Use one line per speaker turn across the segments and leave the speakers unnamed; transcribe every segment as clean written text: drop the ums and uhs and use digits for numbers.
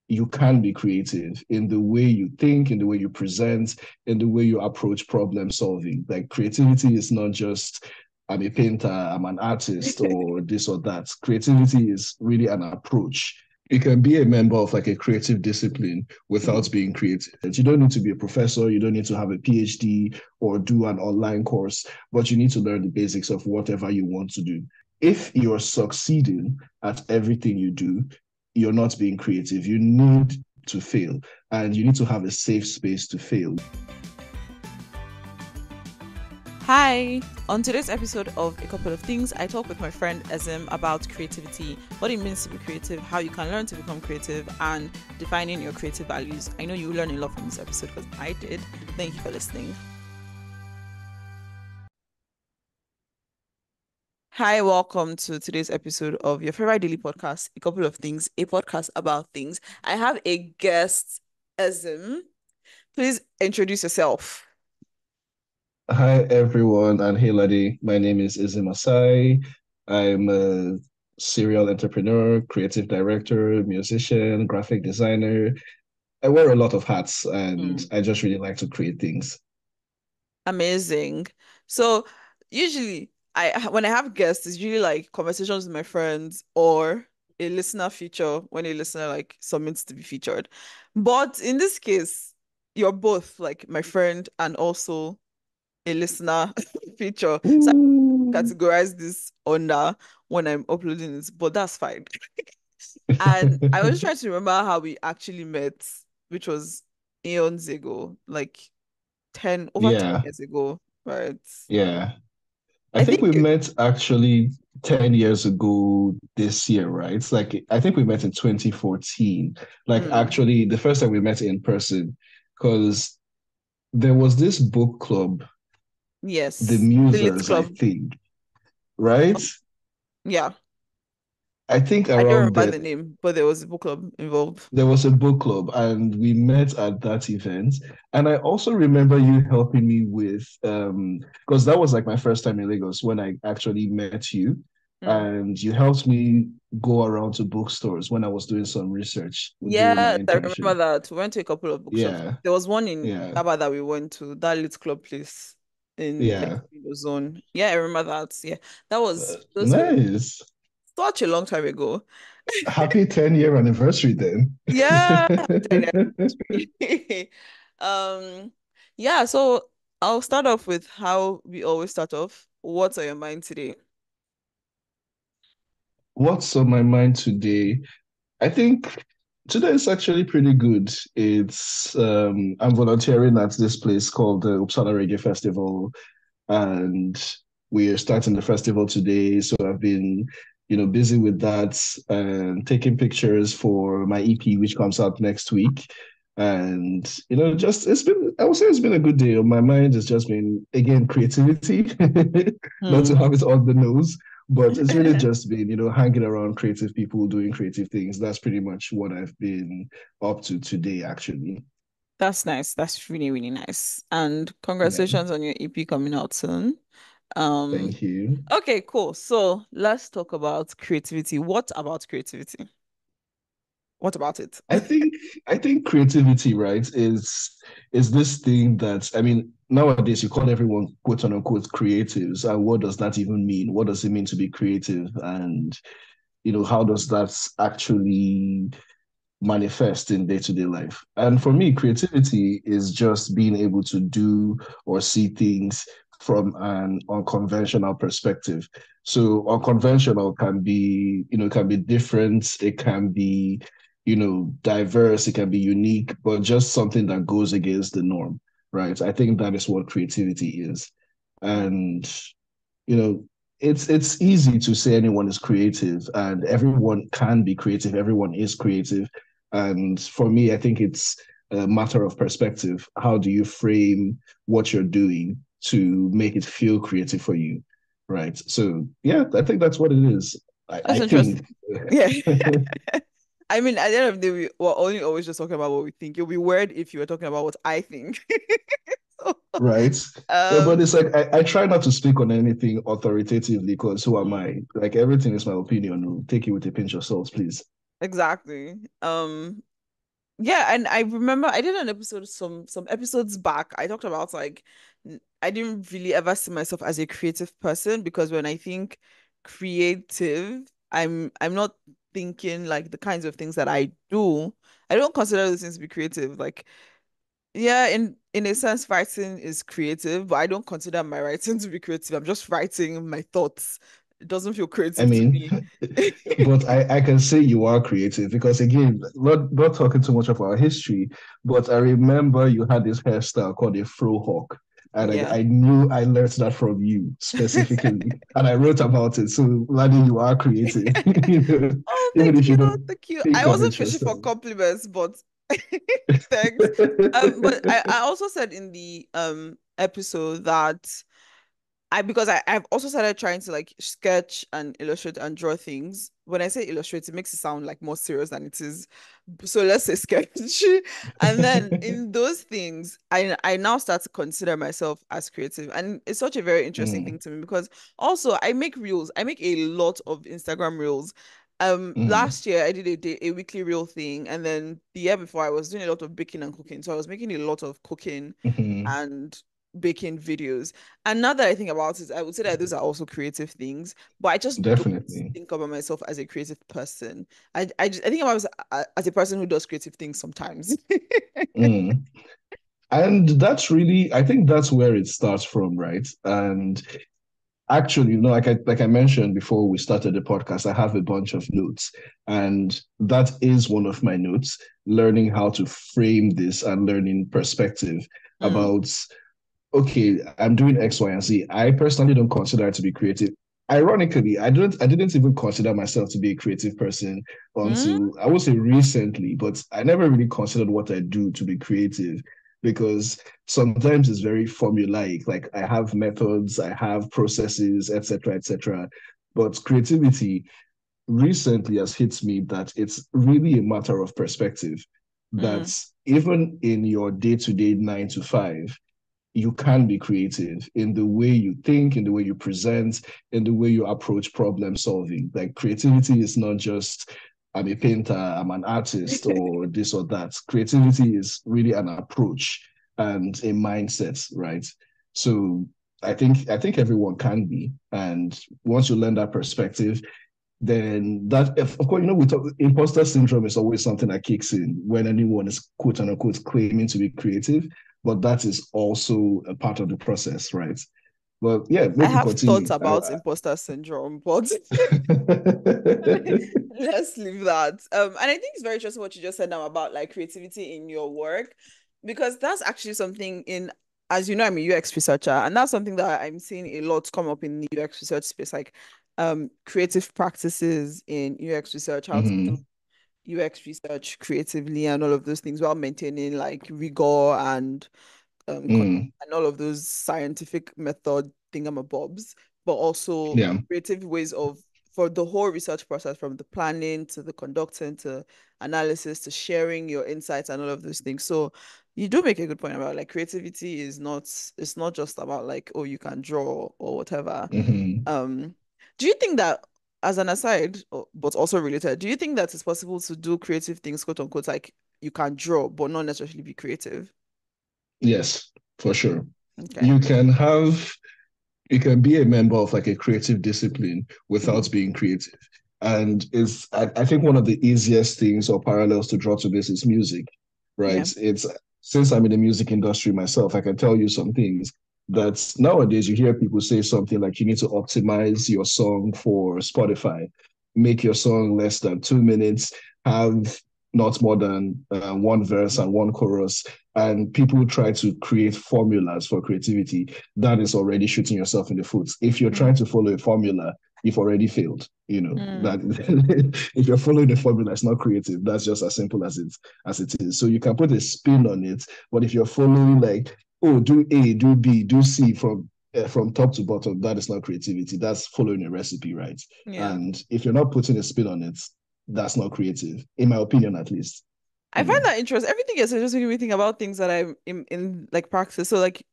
you can be creative in the way you think, in the way you present, in the way you approach problem solving. Like creativity is not just I'm a painter, I'm an artist, or this or that. Creativity is really an approach. You can be a member of like a creative discipline
Mm.
without being creative. You don't need to be a professor, you don't need to have a PhD or do an online course, but you need to learn the basics of whatever you want to do. If you're succeeding at everything you do, you're not being creative. You need to fail, and you need to have a safe space to fail.
Hi! On today's episode of A Couple of Things, I talk with my friend Ezim about creativity, what it means to be creative, how you can learn to become creative, and defining your creative values. I know you will learn a lot from this episode because I did. Thank you for listening. Hi, welcome to today's episode of your favorite daily podcast, A Couple of Things, a podcast about things. I have a guest, Ezim. Please introduce yourself.
Hi, everyone, and hey, laddie. My name is Ezim. I'm a serial entrepreneur, creative director, musician, graphic designer. I wear a lot of hats, and
Hmm.
I just really like to create things.
Amazing. So usually I when I have guests, it's usually like conversations with my friends or a listener feature when a listener like submits to be featured. But in this case, you're both like my friend and also a listener feature. So I
Ooh.
categorize this under when I'm uploading this, but that's fine. And I was trying to remember how we actually met, which was eons ago, like 10
Yeah,
years ago, right?
yeah. I
I
think
think
we met actually 10 years ago this year, right? It's like I think we met in 2014. Like
mm,
actually the first time we met in person, because there was this book club, the
yes, the Lit
Musers, I
Club.
think, right?
Yeah,
I think
I don't
around
remember
then
the name, but there was a book club involved.
there was a book club and we met at that event. And I also remember you helping me with because that was like my first time in Lagos when I actually met you.
Mm.
And you helped me go around to bookstores when I was doing some research during my
Yes, I remember
internship.
that. We went to a couple of bookshops.
Yeah,
There was one in
yeah,
Yaba that we went to, that Lit Club place in
yeah.
the zone. Yeah, I remember that. Yeah, that was those were
Nice.
such a long time ago.
Happy 10-year anniversary then.
Yeah, um, yeah. So I'll start off with how we always start off. What's on your mind today?
What's on my mind today? I think today is actually pretty good. It's I'm volunteering at this place called the Uppsala Reggae Festival, and we are starting the festival today. So I've been, busy with that and taking pictures for my EP, which comes out next week. And just I would say it's been a good day. On my mind has just been again creativity, not to
Hmm.
have it on the nose, but it's really just been, hanging around creative people doing creative things. That's pretty much what I've been up to today, actually.
That's nice. That's really, really nice. And
Yeah,
congratulations on your EP coming out soon. Um,
thank you.
okay, cool. So let's talk about creativity. What about creativity? What about it?
I think I think creativity, right, is this thing that I mean, nowadays you call everyone quote unquote creatives. And what does that even mean? What does it mean to be creative? And how does that actually manifest in day-to-day life? And for me, creativity is just being able to do or see things from an unconventional perspective. So unconventional can be, can be different, it can be, diverse, it can be unique, but just something that goes against the norm, right? I think that is what creativity is. And you know, it's easy to say anyone is creative and everyone can be creative, everyone is creative. And for me, I think it's a matter of perspective. How do you frame what you're doing to make it feel creative for you? Right. So yeah, I think that's what it is. I
That's interesting.
think.
Yeah. I mean, at the end of the day, we're only always just talking about what we think. It'll be weird if you were talking about what I think. So,
Right. Yeah, but
um,
it's like I try not to speak on anything authoritatively because who am
mm,
I? Like everything is my opinion. Take it with a pinch of salt, please.
exactly. Yeah, and I remember I did an episode some episodes back. I talked about like I didn't really ever see myself as a creative person because when I think creative, I'm not thinking like the kinds of things that I do. I don't consider those things to be creative. Like, yeah, in a sense, writing is creative, but I don't consider my writing to be creative. I'm just writing my thoughts. It doesn't feel
I
creative to
mean,
me.
but I can say you are creative because again, not talking too much of our history, but I remember you had this hairstyle called a fro hawk. And
Yeah.
I knew I learned that from you specifically. And I wrote about it. So Ladi, you are creative. You know,
Oh,
even if you don't
thank you. I
think of
wasn't
it
fishing for
yourself.
compliments, but thanks. But I also said in the episode that I've also started trying to like sketch and illustrate and draw things. When I say illustrate, it makes it sound like more serious than it is. So let's say sketch. And then in those things, I now start to consider myself as creative. And it's such a very interesting thing
Mm,
to me because also I make reels. I make a lot of Instagram reels.
mm,
Last year I did a weekly reel thing, and then the year before I was doing a lot of baking and cooking. So I was making a lot of cooking
mhm.
and baking videos. And now that I think about it, I would say that those are also creative things, but I just don't
Definitely.
think about myself as a creative person. I think about myself as a person who does creative things sometimes.
Mm. And that's really, I think that's where it starts from, right? And actually, like I mentioned before we started the podcast, I have a bunch of notes, and that is one of my notes, learning how to frame this and learning perspective
Mm,
about, okay, I'm doing X, Y, and Z. I personally don't consider it to be creative. Ironically, I didn't even consider myself to be a creative person
mm,
until I would say recently, but I never really considered what I do to be creative because sometimes it's very formulaic. Like I have methods, I have processes, etc., etc. But creativity recently has hit me that it's really a matter of perspective. That
mm,
even in your day-to-day 9 to 5, you can be creative in the way you think, in the way you present, in the way you approach problem solving. Like creativity is not just I'm a painter, I'm an artist, or this or that. Creativity is really an approach and a mindset, right? So I think everyone can be, and once you learn that perspective, then that of course we talk imposter syndrome is always something that kicks in when anyone is quote unquote claiming to be creative, but that is also a part of the process, right? But yeah,
I
make it
have thoughts
continue.
about imposter syndrome, but let's leave that. And I think it's very interesting what you just said now about like creativity in your work, because that's actually something in, as you know, I'm a UX researcher, and that's something that I'm seeing a lot come up in the UX research space, like creative practices in UX research, how to do
Mm-hmm.
UX research creatively and all of those things while maintaining like rigor and
Mm.
and all of those scientific method thingamabobs, but also
Yeah.
creative ways of for the whole research process, from the planning to the conducting to analysis to sharing your insights and all of those things. So you do make a good point about like creativity is not, it's not just about like, oh, you can draw or whatever.
Mm-hmm.
Um, do you think that, as an aside, but also related, do you think that it's possible to do creative things, quote unquote, like you can draw but not necessarily be creative?
Yes, for sure.
Okay.
You can have you can be a member of like a creative discipline
Mm,
without being creative. And I think one of the easiest things or parallels to draw to this is music,
yeah.
right? It's since I'm in the music industry myself, I can tell you some things that nowadays you hear people say something like you need to optimize your song for Spotify, make your song less than 2 minutes, have not more than one verse and one chorus. And people try to create formulas for creativity that is already shooting yourself in the foot. If you're
Mm,
trying to follow a formula, you've already failed. You know
mm,
that if you're following the formula, it's not creative. That's just as simple as it is. So you can put a spin on it, but if you're following like, oh, do A, do B, do C from top to bottom, that is not creativity. That's following a recipe, right?
yeah.
And if you're not putting a spin on it, that's not creative, in my opinion, at least.
I
You
find
know.
that interesting. Everything is just making me think about things that I'm in like practice. So like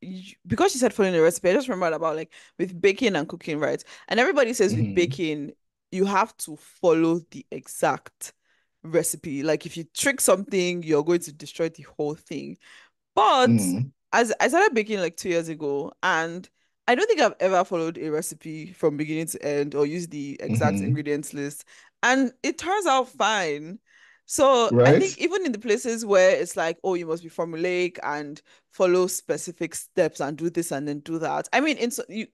because you said following the recipe, I just remembered about like with baking and cooking, right? And everybody says with
Mm-hmm.
baking, you have to follow the exact recipe. Like if you trick something, you're going to destroy the whole thing. But
Mm,
as I started baking like 2 years ago, and I don't think I've ever followed a recipe from beginning to end or used the exact
mm-hmm.
ingredients list, and it turns out fine. So I
Right?
think even in the places where it's like, oh, you must be formulaic and follow specific steps and do this and then do that. I mean,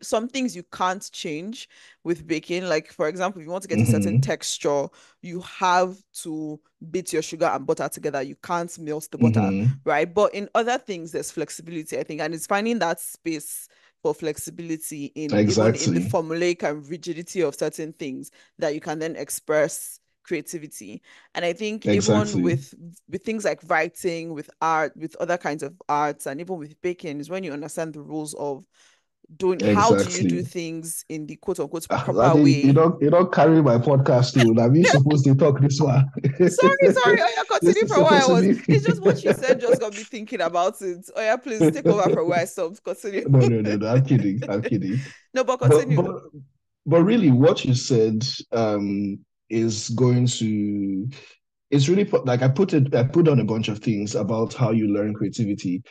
some things you can't change with baking. Like for example, if you want to get a certain
Mm-hmm.
texture, you have to beat your sugar and butter together. You can't melt the butter,
Mm-hmm.
right? But in other things, there's flexibility, I think, and it's finding that space for flexibility in even in the
Exactly.
formulaic and rigidity of certain things that you can then express creativity. And I think even
Exactly.
with things like writing, with art, with other kinds of arts, and even with baking, is when you understand the rules of doing how do you do
Exactly.
things in the quote unquote proper
Daddy,
way.
you don't carry my podcast too. Now we supposed to talk this one.
Sorry. Oh yeah,
This
continue
is
from where I
supposed to
was.
be.
It's just what you said just got me thinking about it. Oh yeah, please take over from where I stopped. Continue.
No. I'm kidding. I'm kidding.
No, but
But
continue.
but but really, what you said is going to. It's really like I put on a bunch of things about how you learn creativity.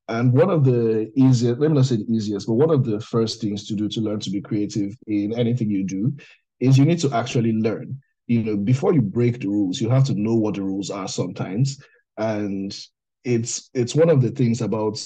And one of the easiest, let me not say the easiest, but one of the first things to do to learn to be creative in anything you do is you need to actually learn. Before you break the rules, you have to know what the rules are sometimes. And it's one of the things about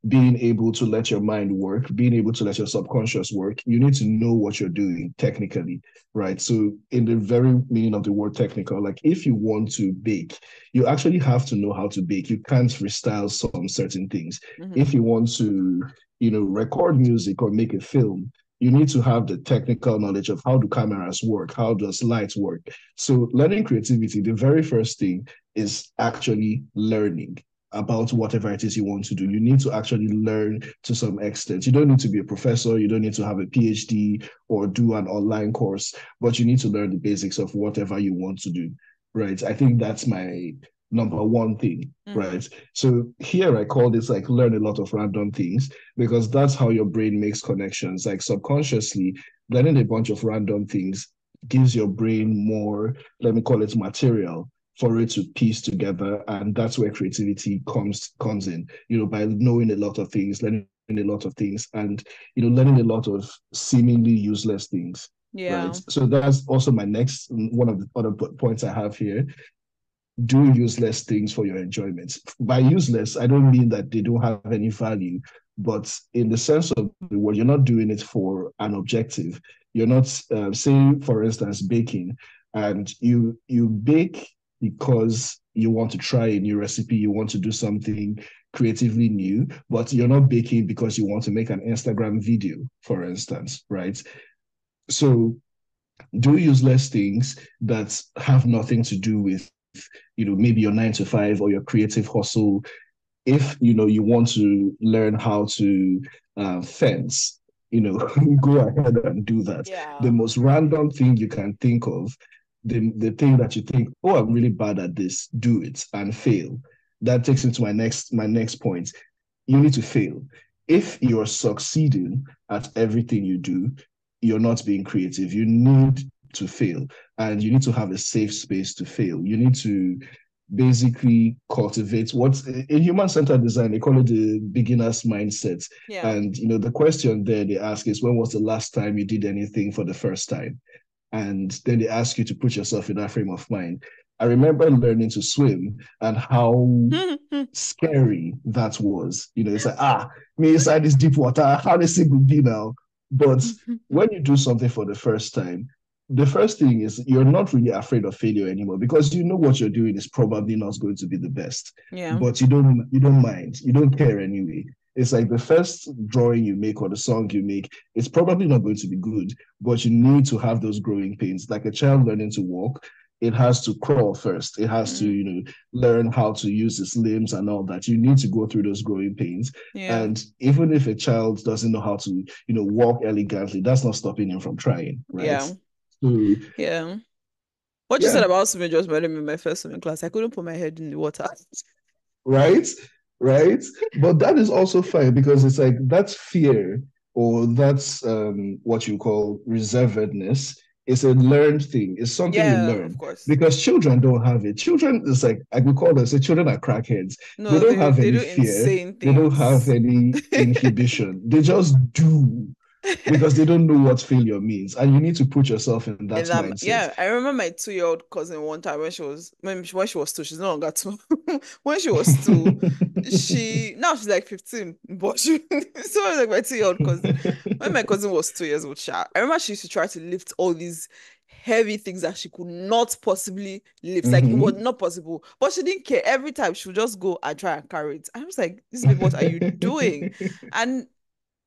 being able to let your mind work, being able to let your subconscious work. You need to know what you're doing technically, right? So in the very meaning of the word technical, like if you want to bake, you actually have to know how to bake. You can't freestyle some certain things.
Mm-hmm.
If you want to, record music or make a film, you need to have the technical knowledge of how do cameras work, how does light work. So learning creativity, the very first thing is actually learning about whatever it is you want to do. You need to actually learn to some extent. You don't need to be a professor, you don't need to have a PhD or do an online course, but you need to learn the basics of whatever you want to do, right? I think that's my number one thing,
Mm-hmm.
right? So here I call this like learn a lot of random things because that's how your brain makes connections. Like subconsciously, learning a bunch of random things gives your brain more, let me call it material for it to piece together. And that's where creativity comes in, by knowing a lot of things, learning a lot of things, and learning a lot of seemingly useless things. Right.
Yeah.
So that's also my next one of the other points I have here. Do useless things for your enjoyment. By useless, I don't mean that they don't have any value, but in the sense of the word, you're not doing it for an objective. You're not, say, for instance, baking, and you bake because you want to try a new recipe, you want to do something creatively new, but you're not baking because you want to make an Instagram video, for instance, right? So do useless things that have nothing to do with maybe your 9 to 5 or your creative hustle. If you want to learn how to fence, go ahead and do that. The
Yeah.
most random thing you can think of, the thing that you think, oh, I'm really bad at this, do it and fail. That takes me to my next point. You need to fail. If you're succeeding at everything you do, you're not being creative. You need to fail, and you need to have a safe space to fail. You need to basically cultivate what in human-centered design they call it the beginner's mindset.
Yeah.
And the question there they ask is, when was the last time you did anything for the first time? And then they ask you to put yourself in that frame of mind. I remember learning to swim and how scary that was. It's like, me inside this deep water, how this thing would be now. But when you do something for the first time, the first thing is you're not really afraid of failure anymore because you know what you're doing is probably not going to be the best.
Yeah.
But you don't mind. You don't care anyway. It's like the first drawing you make or the song you make, it's probably not going to be good, but you need to have those growing pains. Like a child learning to walk, it has to crawl first. It has to,
Mm.
learn how to use its limbs and all that. You need to go through those growing pains.
Yeah.
And even if a child doesn't know how to, walk elegantly, that's not stopping him from trying, right?
Yeah.
So
Yeah. What you said
yeah,
about swimming just reminded me of my first swimming class. I couldn't put my head in the water.
right, right. But that is also fine because it's like that's fear or that's what you call reservedness It's a learned thing. It's something you
Yeah, of
learn
course.
because children don't have it. Children is like I would call them say children are crackheads. They
No,
don't have
they
any
do
fear.
insane
They don't have
things.
any inhibition. They just do because they don't know what failure means. And you need to put yourself in that
And
mindset.
yeah, I remember my 2-year-old cousin one time when she was two, she's no longer two. When she was two, she now she's like 15, but she so I was like my 2-year-old cousin. When my cousin was 2 years old, I remember she used to try to lift all these heavy things that she could not possibly lift. Like it was
Mhm.
not possible. But she didn't care. Every time she would just go and try and carry it. I was like, this baby, what are you doing? And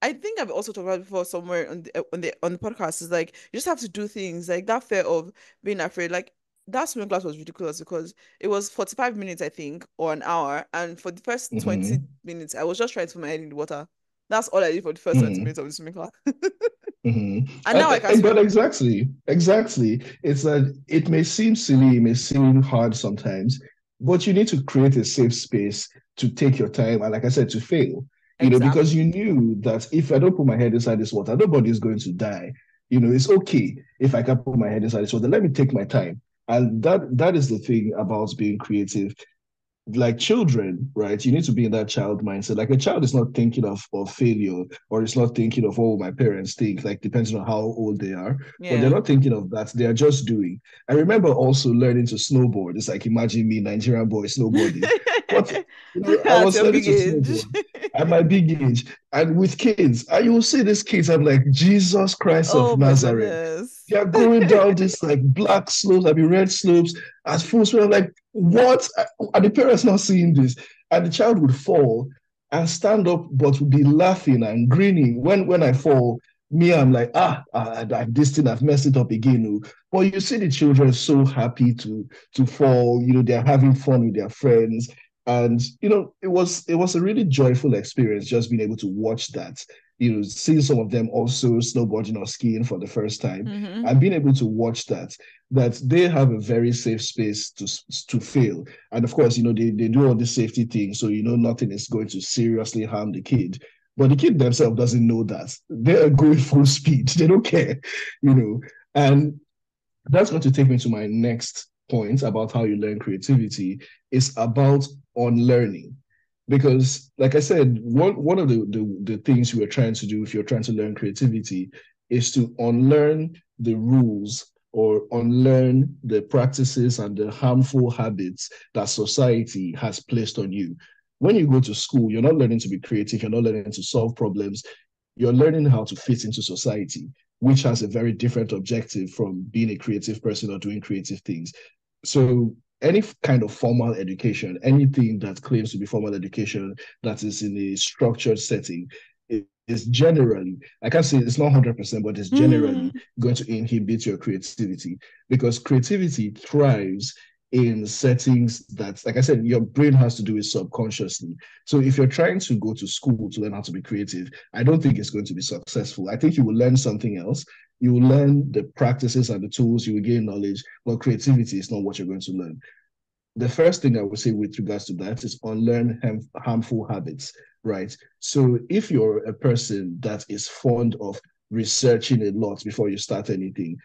I think I've also talked about it before somewhere on the podcast. Is like you just have to do things like that fear of being afraid. Like that swimming class was ridiculous because it was 45 minutes, I think, or an hour, and for the first 20
Mhm.
minutes, I was just trying to put my head in the water. That's all I did for the first 20
Mhm.
minutes of the swimming class.
Mhm.
And now I can't
But
swim.
exactly. It's that it may seem silly, it may seem hard sometimes, but you need to create a safe space to take your time. And like I said, to fail, because you
Exactly.
knew that if I don't put my head inside this water, nobody's going to die. It's okay if I can put my head inside this water. Let me take my time. And that is the thing about being creative like children, right? You need to be in that child mindset. Like a child is not thinking of failure or it's not thinking of, oh, my parents think, like depending on how old they are, but they're
Yeah.
not thinking of that. They are just doing. I remember also learning to snowboard. It's like imagine me, Nigerian boy, snowboarding. But I
At
was
your
learning
big
to
age.
snowboard at my big age and with kids. And you will see these kids, I'm like, Jesus Christ of
Oh my
Nazareth.
goodness.
They are going down this like black slopes, I mean red slopes at full speed. I'm like, what? Are the parents not seeing this? And the child would fall and stand up, but would be laughing and grinning. When I fall, me, I'm like, this thing, I've messed it up again. Oh. But you see the children so happy to fall, they're having fun with their friends. And it was a really joyful experience just being able to watch that, seeing some of them also snowboarding or skiing for the first time
Hmm.
and being able to watch that they have a very safe space to fail. And of course, they do all the safety things, so nothing is going to seriously harm the kid. But the kid themselves doesn't know that. They're going full speed. They don't care, you know. And that's going to take me to my next point about how you learn creativity. Is about unlearning. Because, like I said, one of the things you are trying to do if you're trying to learn creativity is to unlearn the rules or unlearn the practices and the harmful habits that society has placed on you. When you go to school, you're not learning to be creative, you're not learning to solve problems, you're learning how to fit into society, which has a very different objective from being a creative person or doing creative things. So any kind of formal education, anything that claims to be formal education that is in a structured setting, is generally, I can't say it's not 100%, but it's generally
Mm.
going to inhibit your creativity because creativity thrives in settings that, like I said, your brain has to do it subconsciously. So if you're trying to go to school to learn how to be creative, I don't think it's going to be successful. I think you will learn something else. You will learn the practices and the tools, you will gain knowledge, but creativity is not what you're going to learn. The first thing I would say with regards to that is unlearn harmful habits, right? So if you're a person that is fond of researching a lot before you start anything,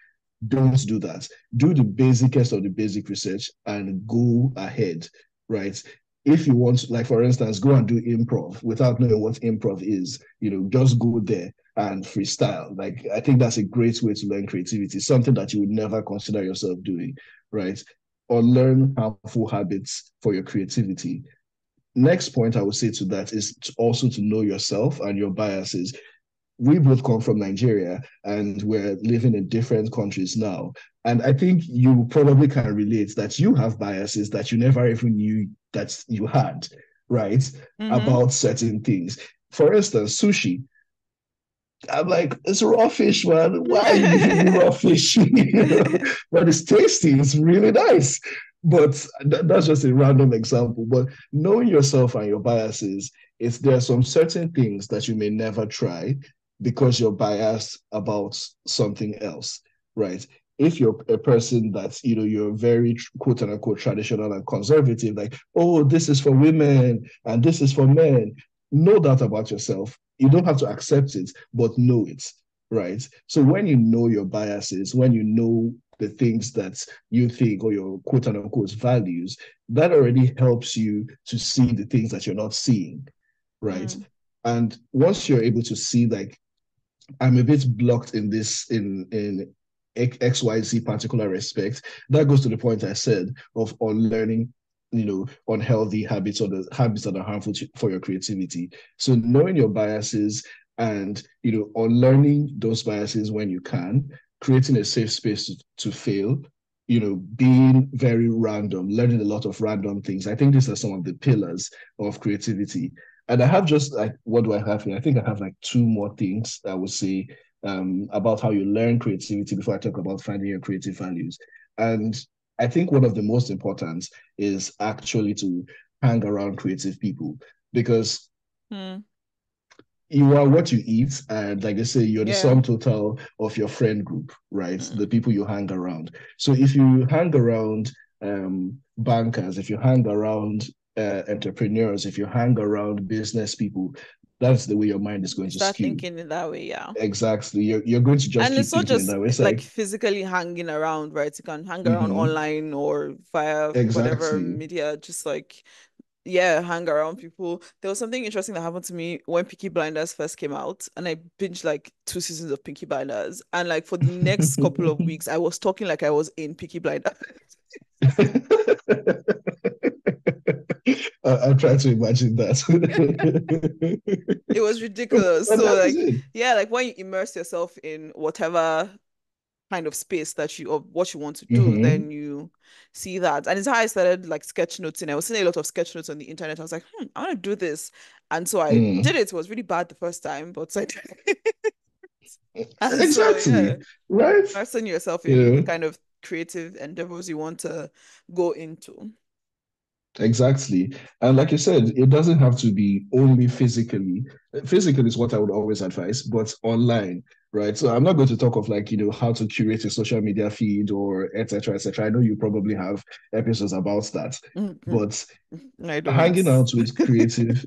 don't do that. Do the basicest of the basic research and go ahead, right? If you want, like for instance, go and do improv without knowing what improv is, just go there and freestyle. Like I think that's a great way to learn creativity, something that you would never consider yourself doing, right? Or learn harmful habits for your creativity. Next point I would say to that is also to know yourself and your biases. We both come from Nigeria and we're living in different countries now. And I think you probably can relate that you have biases that you never even knew that you had, right?
Hmm.
About certain things. For instance, sushi. I'm like, it's raw fish, man. Why are you giving me raw fish? But it's tasty. It's really nice. But that's just a random example. But knowing yourself and your biases, there are some certain things that you may never try because you're biased about something else, right? If you're a person that's, you're very quote unquote traditional and conservative, like, oh, this is for women and this is for men, know that about yourself. You don't have to accept it, but know it. right? So when you know your biases, when you know the things that you think or your quote unquote values, that already helps you to see the things that you're not seeing, right?
Mm,
And once you're able to see, like, I'm a bit blocked in this in XYZ particular respect, that goes to the point I said of unlearning, unhealthy habits or the habits that are harmful for your creativity. So knowing your biases and unlearning those biases when you can, creating a safe space to fail, being very random, learning a lot of random things. I think these are some of the pillars of creativity. And I have just like, what do I have here? I think I have like two more things I would say about how you learn creativity before I talk about finding your creative values. And I think one of the most important is actually to hang around creative people because
mm,
you are what you eat, and like I say, you're the
yeah.
sum total of your friend group, right? The
Mm.
people you hang around. So if you hang around bankers, if you hang around entrepreneurs, if you hang around business people, that's the way your mind is
You
going to
start
skew.
thinking in that way, yeah.
Exactly. You're going to just
And
keep
it's not
thinking in
just
that way. It's
like
like,
physically hanging around, right? You can hang around
mm-hmm,
online or via whatever
exactly.
media, just like, yeah, hang around people. There was something interesting that happened to me when Peaky Blinders first came out, and I binged like 2 seasons of Peaky Blinders. And like for the next couple of weeks, I was talking like I was in Peaky Blinders.
I'm trying to imagine that.
It was ridiculous.
But
So
that is
like,
it.
yeah, like when you immerse yourself in whatever kind of space that you or what you want to do,
Mm-hmm.
then you see that. And it's how I started like sketch notes, and I was seeing a lot of sketch notes on the internet. I was like, I want to do this. And so I did
Mm.
it. It was really bad the first time, but I did it. And so
Exactly.
yeah,
Right?
immersing yourself
You
in the
know,
kind of creative endeavors you want to go into.
exactly. And like you said, it doesn't have to be only physically. Physical is what I would always advise, but online, right? So I'm not going to talk of like, how to curate a social media feed or et cetera, et cetera. I know you probably have episodes about that,
Mhm.
but
I don't.
hanging out with creative,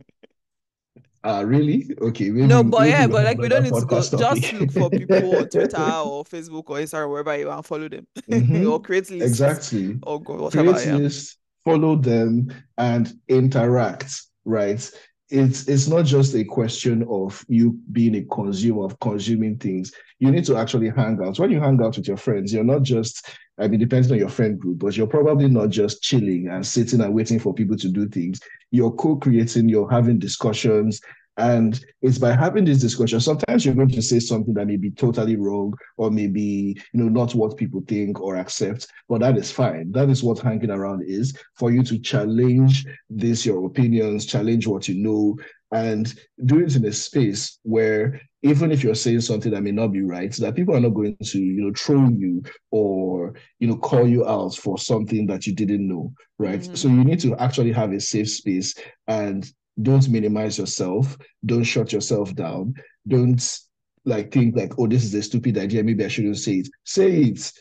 really? Okay,
No,
maybe
but
maybe
yeah,
we'll
but
have
like we don't
another
need to go.
podcast topic.
Just look for people on Twitter or Facebook or Instagram, wherever you want, follow them
Hmm.
or create lists
Exactly.
or go whatever.
Create
Yeah.
lists, follow them, and interact, right? It's not just a question of you being a consumer of consuming things. You need to actually hang out. When you hang out with your friends, you're not just, I mean, depends on your friend group, but you're probably not just chilling and sitting and waiting for people to do things. You're co-creating, you're having discussions, and it's by having these discussions, sometimes you're going to say something that may be totally wrong or maybe, not what people think or accept, but that is fine. That is what hanging around is for you to challenge this, your opinions, challenge what you know, and do it in a space where even if you're saying something that may not be right, that people are not going to, troll you or, call you out for something that you didn't know, right? So
Mm-hmm.
you need to actually have a safe space and don't minimize yourself, don't shut yourself down, don't like think like, oh, this is a stupid idea, maybe I shouldn't say it. Say it.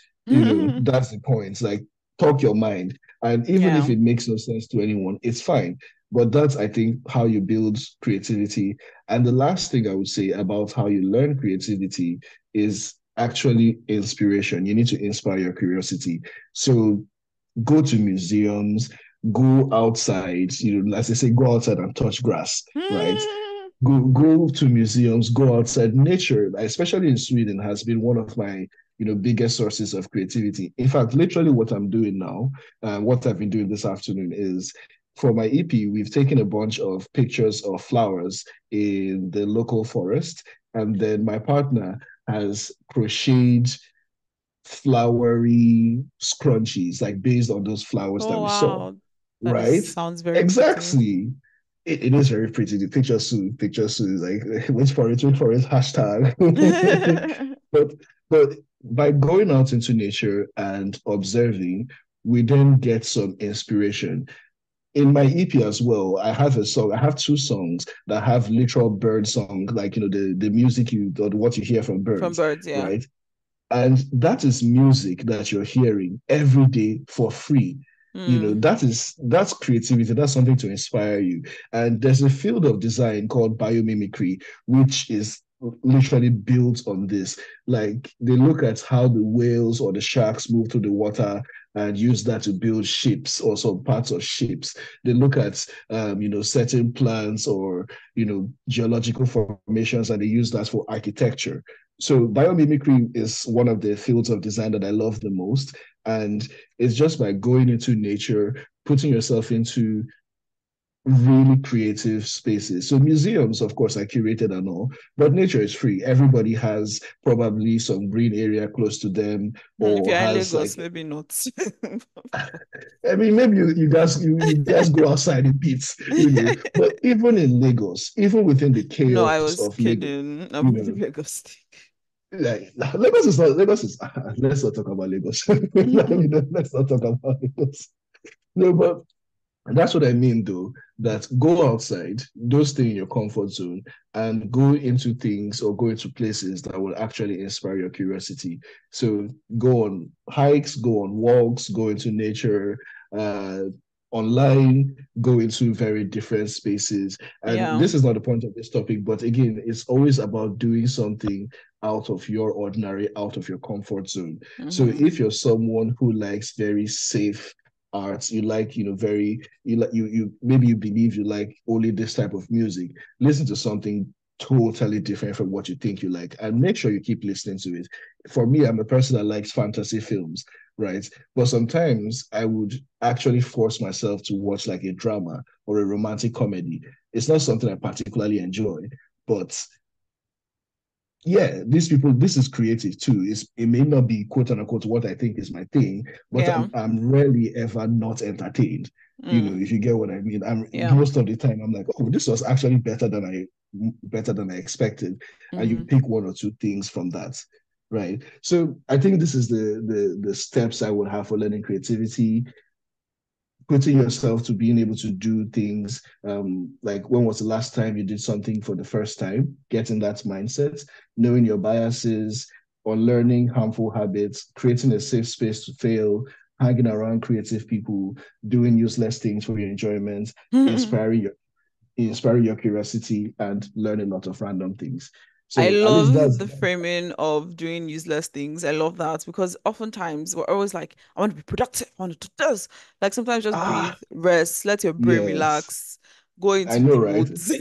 That's the point. Like, talk your mind. And even if
Yeah.
it makes no sense to anyone, it's fine. But that's, I think, how you build creativity. And the last thing I would say about how you learn creativity is actually inspiration. You need to inspire your curiosity. So go to museums, go outside, as I say, go outside and touch grass, right? Go to museums, go outside. Nature, especially in Sweden, has been one of my biggest sources of creativity. In fact, literally what I'm doing now, what I've been doing this afternoon is for my EP, we've taken a bunch of pictures of flowers in the local forest, and then my partner has crocheted flowery scrunchies, like based on those flowers that
Oh
we saw,
wow. That is
right?
sounds very pretty.
Exactly. It is very pretty. The picture soon is like wait for it, hashtag. but but by going out into nature and observing, we then get some inspiration. In my EP as well, I have two songs that have literal bird song, like the music or what you hear from
From
birds,
birds, yeah.
right? And that is music that you're hearing every day for free.
Mm.
That's creativity. That's something to inspire you. And there's a field of design called biomimicry, which is literally built on this. Like they look at how the whales or the sharks move through the water and use that to build ships or some parts of ships. They look at certain plants or geological formations and they use that for architecture. So biomimicry is one of the fields of design that I love the most. And it's just by going into nature, putting yourself into really creative spaces. So museums, of course, are curated and all, but nature is free. Everybody has probably some green area close to them,
If
or
you're in
has
Lagos,
like,
maybe not.
I mean, maybe you guys go outside in beats, But even in Lagos, even within the
No, I
chaos
was
of Lagos,
kidding.
you
I'm
know,
Lagos.
like Lagos is not Lagos is let's not talk about Lagos. I mean, let's not talk about Lagos. No, but that's what I mean, though, that go outside, don't stay in your comfort zone, and go into things or go into places that will actually inspire your curiosity. So go on hikes, go on walks, go into nature, uh, online, go into very different spaces. And
Yeah.
this is not the point of this topic, but again, it's always about doing something out of your ordinary, out of your comfort zone. So
Mm-hmm.
if you're someone who likes very safe arts, you like, very you like you maybe you believe you like only this type of music, listen to something totally different from what you think you like and make sure you keep listening to it. For me, I'm a person that likes fantasy films, right? But sometimes I would actually force myself to watch like a drama or a romantic comedy. It's not something I particularly enjoy, but yeah, these people, this is creative too. It may not be quote unquote what I think is my thing, but
Yeah.
I'm rarely ever not entertained.
Mm.
If you get what I mean. I'm
Yeah.
most of the time I'm like, oh, this was actually better than I expected. And you
Mm.
pick one or two things from that. Right. So I think this is the steps I would have for learning creativity, putting yourself to being able to do things, like when was the last time you did something for the first time, getting that mindset, knowing your biases, or learning harmful habits, creating a safe space to fail, hanging around creative people, doing useless things for your enjoyment, inspiring your inspiring your curiosity, and learn a lot of random things.
I
So at least
love
that's
the framing of doing useless things. I love that because oftentimes we're always like, I want to be productive. I want to do this. Like sometimes just breathe,
ah
rest, let your brain
yes,
relax, go
I
into
know,
the
right?
woods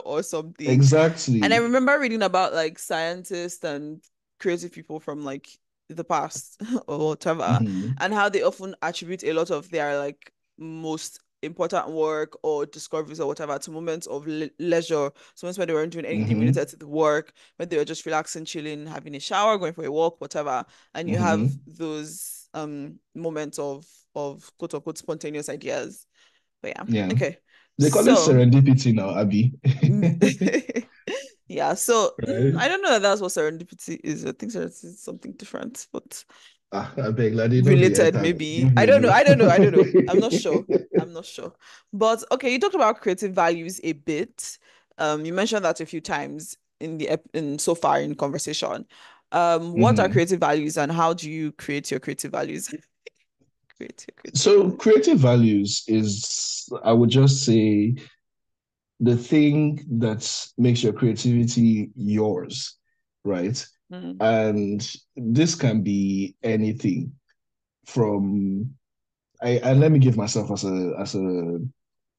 or something. And I
Exactly.
remember reading about like scientists and creative people from like the past or whatever,
Hmm.
and how they often attribute a lot of their like most important work or discoveries or whatever to moments of leisure. So moments where they weren't doing anything
Hmm.
related to the work, when they were just relaxing, chilling, having a shower, going for a walk, whatever. And you have
Hmm.
those moments of quote unquote spontaneous ideas. But yeah,
Yeah.
okay.
They call it
So
serendipity now, Abby.
yeah, so
Right?
I don't know if that's what serendipity is. I think serendipity is something different, but
I beg, like, they know the
related
enter.
maybe.
Give
I
me
don't know.
no.
I don't know. I don't know. I'm not sure. I'm not sure. But okay, you talked about creative values a bit. You mentioned that a few times in in so far in conversation. What are
Mhm.
creative values and how do you create your creative values? Create your creative
So
values.
creative values is, I would just say, the thing that makes your creativity yours, right?
Mm.
And this can be anything from and let me give myself as a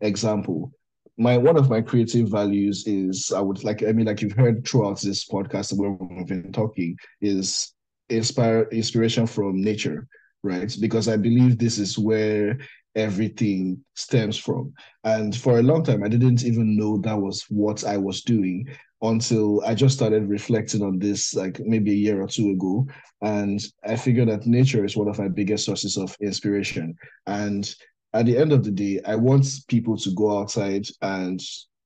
example. My One of my creative values is, like you've heard throughout this podcast where we've been talking, is inspiration from nature, right? Because I believe this is where everything stems from. And for a long time I didn't even know that was what I was doing until I just started reflecting on this like maybe a year or two ago. And I figured that nature is one of my biggest sources of inspiration. And at the end of the day, I want people to go outside and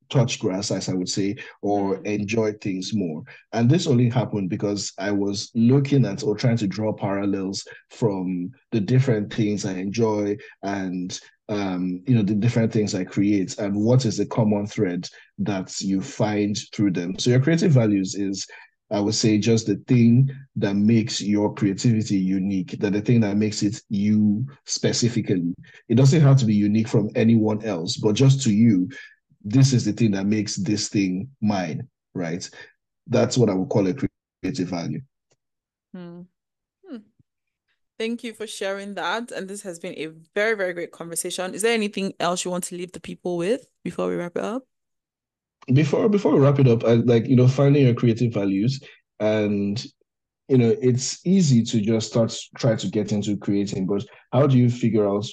touch grass, as I would say, or
Mm.
enjoy things more. And this only happened because I was looking at or trying to draw parallels from the different things I enjoy and the different things I create and what is the common thread that you find through them. So your creative values is, I would say, just the thing that makes your creativity unique, that the thing that makes it you specifically. It doesn't have to be unique from anyone else, but just to you, this is the thing that makes this thing mine, right? That's what I would call a creative value.
Hmm. Hmm. Thank you for sharing that. And this has been a very, very great conversation. Is there anything else you want to leave the people with before we wrap it up?
Before we wrap it up, I like, finding your creative values, and it's easy to just start try to get into creating, but how do you figure out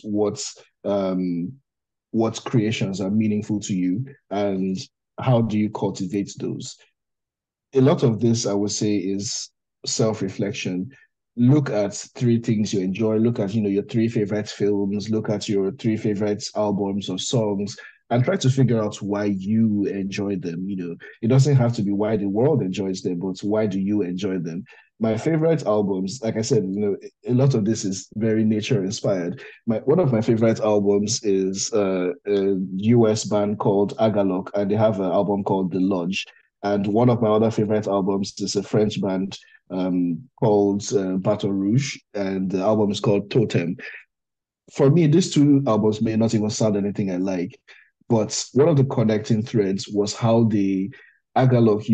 um what creations are meaningful to you, and how do you cultivate those? A lot of this, I would say, is self-reflection. Look at three things you enjoy. Look at, your three favorite films. Look at your three favorite albums or songs, and try to figure out why you enjoy them. It doesn't have to be why the world enjoys them, but why do you enjoy them? My favorite albums, like I said, a lot of this is very nature inspired. One of my favorite albums is a US band called Agalok, and they have an album called The Lodge. And one of my other favorite albums is a French band called Baton Rouge, and the album is called Totem. For me, these two albums may not even sound anything I like, but one of the connecting threads was how Agalok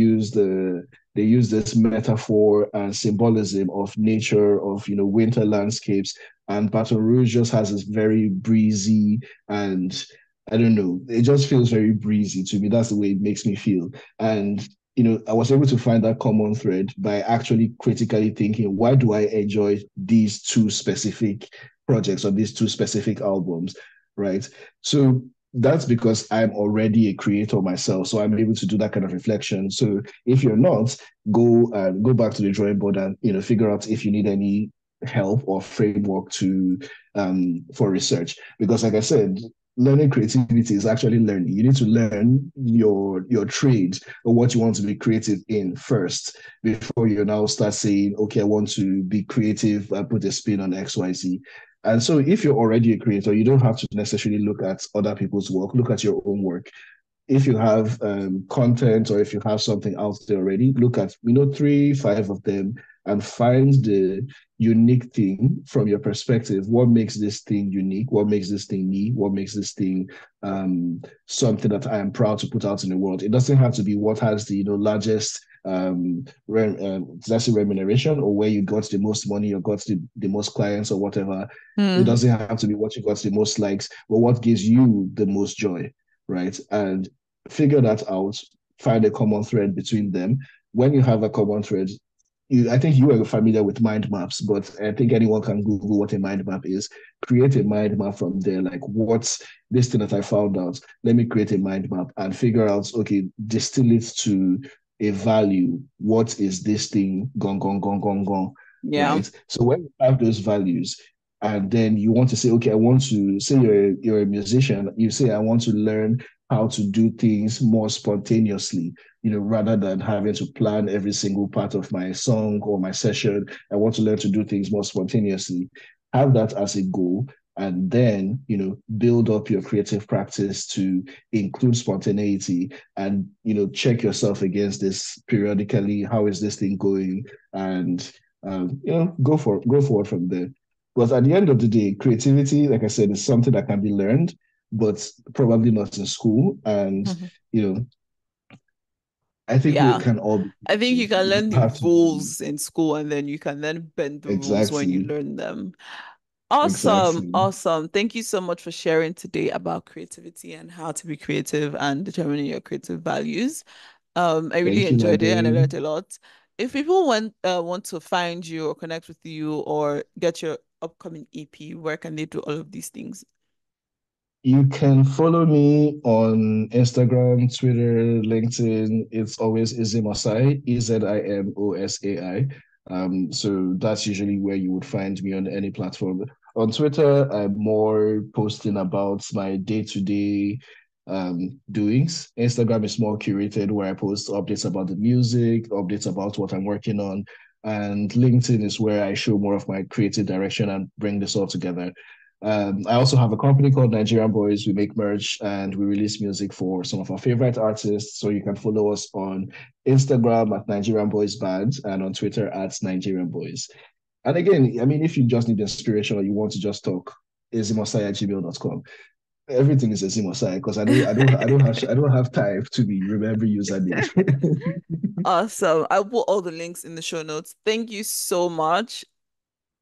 they use this metaphor and symbolism of nature, of winter landscapes, and Baton Rouge just has this very breezy, and I don't know, it just feels very breezy to me. That's the way it makes me feel. And I was able to find that common thread by actually critically thinking, why do I enjoy these two specific projects or these two specific albums, right? So that's because I'm already a creator myself, so I'm able to do that kind of reflection. So if you're not, go back to the drawing board and figure out if you need any help or framework to for research. Because like I said, learning creativity is actually learning. You need to learn your trade or what you want to be creative in first before you now start saying, okay, I want to be creative, I put a spin on XYZ. And so if you're already a creator, you don't have to necessarily look at other people's work, look at your own work. If you have content, or if you have something out there already, look at, three, five of them, and find the unique thing from your perspective. What makes this thing unique? What makes this thing me? What makes this thing something that I am proud to put out in the world? It doesn't have to be what has the largest that's a remuneration, or where you got the most money or got the most clients or whatever. It
Hmm.
doesn't have to be what you got the most likes, but what gives you the most joy, right? And figure that out, find a common thread between them. When you have a common thread, I think you are familiar with mind maps, but I think anyone can Google what a mind map is. Create a mind map from there. Like, what's this thing that I found out? Let me create a mind map and figure out, okay, distill it to a value. What is this thing? Gone, gone, gone, gone, gone.
Yeah.
Right. So when you have those values, and then you want to say, okay, I want to say you're a musician, you say, I want to learn how to do things more spontaneously, rather than having to plan every single part of my song or my session. I want to learn to do things more spontaneously. Have that as a goal, and then, build up your creative practice to include spontaneity, and, check yourself against this periodically. How is this thing going? And, go forward from there. Because at the end of the day, creativity, like I said, is something that can be learned, but probably not in school. And, you know, I think we
Yeah.
can all be
I think you
creative.
can
You
learn
don't
the
have to be
rules in school and then you can then bend the rules when you
exactly,
learn them. Awesome.
exactly.
Awesome. Thank you so much for sharing today about creativity and how to be creative and determining your creative values. I really
Thank you,
enjoyed it and I
Ladele.
learned a lot. If people want to find you or connect with you or get your upcoming EP, where can they do all of these things?
You can follow me on Instagram, Twitter, LinkedIn. It's always Ezimosai, Ezimosai. So that's usually where you would find me on any platform. On Twitter, I'm more posting about my day-to-day doings. Instagram is more curated, where I post updates about the music, updates about what I'm working on. And LinkedIn is where I show more of my creative direction and bring this all together. I also have a company called Nigerian Boys. We make merch and we release music for some of our favorite artists. So you can follow us on Instagram at Nigerian Boys Band and on Twitter at Nigerian Boys. And again, I mean, if you just need inspiration or you want to just talk, ezimosai@gmail.com. Everything is Ezim because I don't have time to be remembering username.
Awesome. I'll put all the links in the show notes. Thank you so much.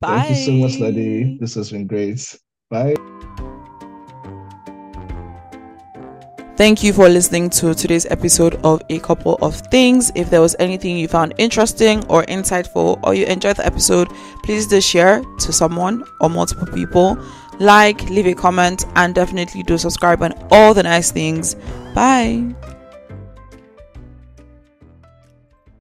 Thank you so much, Lade.
Bye.
This has been great. Bye.
Thank you for listening to today's episode of A Couple of Things. If there was anything you found interesting or insightful, or you enjoyed the episode, please do share to someone or multiple people. Like, leave a comment, and definitely do subscribe and all the nice things. Bye.